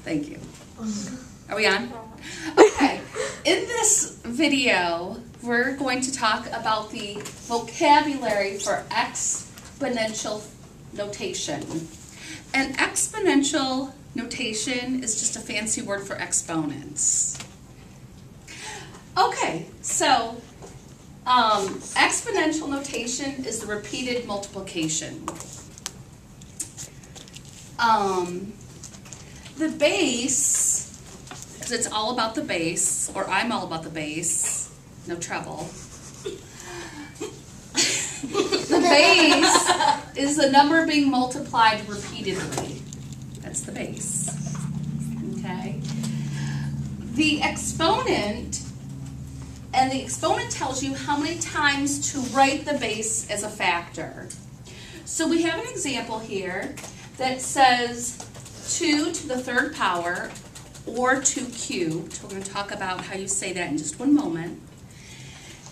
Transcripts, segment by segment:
Thank you. Are we on? Okay. In this video, we're going to talk about the vocabulary for exponential notation. And exponential notation is just a fancy word for exponents. Okay, so exponential notation is the repeated multiplication. The base, because it's all about the base, or I'm all about the base, no trouble. The base is the number being multiplied repeatedly. That's the base. Okay? The exponent, and the exponent tells you how many times to write the base as a factor. So we have an example here that says 2 to the third power, or 2 cubed. We're going to talk about how you say that in just one moment.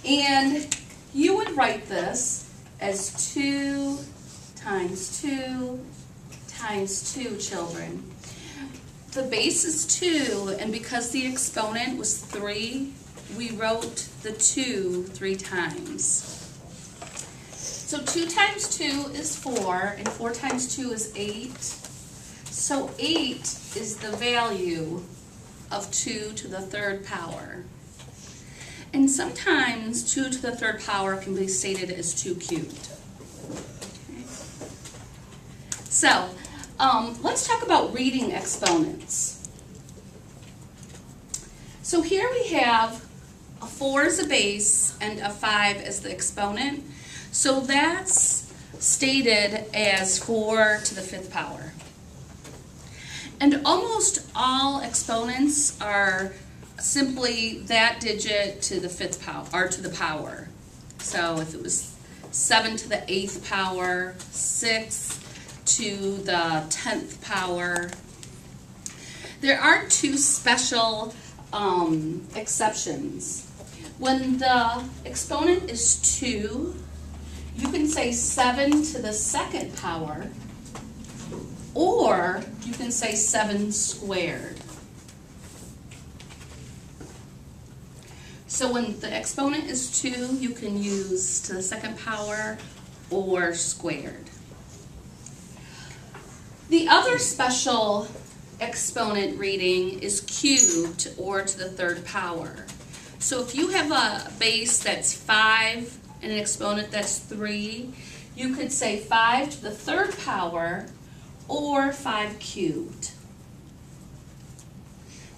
And you would write this as 2 times 2 times 2, children. The base is 2, and because the exponent was 3, we wrote the 2 3 times. So 2 times 2 is 4, and 4 times 2 is 8. So 8 is the value of 2 to the third power. And sometimes 2 to the third power can be stated as 2 cubed. Okay. So let's talk about reading exponents. So here we have a 4 as a base and a 5 as the exponent. So that's stated as 4 to the 5th power. And almost all exponents are simply that digit to the 5th power, or to the power. So if it was 7 to the 8th power, 6 to the 10th power. There are 2 special exceptions. When the exponent is 2, you can say 7 to the 2nd power, or you can say 7 squared. So when the exponent is 2, you can use to the 2nd power or squared. The other special exponent reading is cubed or to the 3rd power. So if you have a base that's 5 and an exponent that's 3, you could say 5 to the 3rd power or 5 cubed.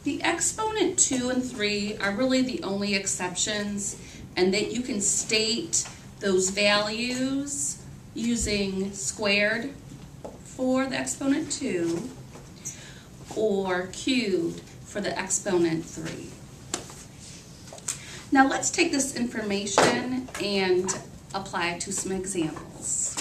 The exponent 2 and 3 are really the only exceptions, and that you can state those values using squared for the exponent 2 or cubed for the exponent 3. Now let's take this information and apply it to some examples.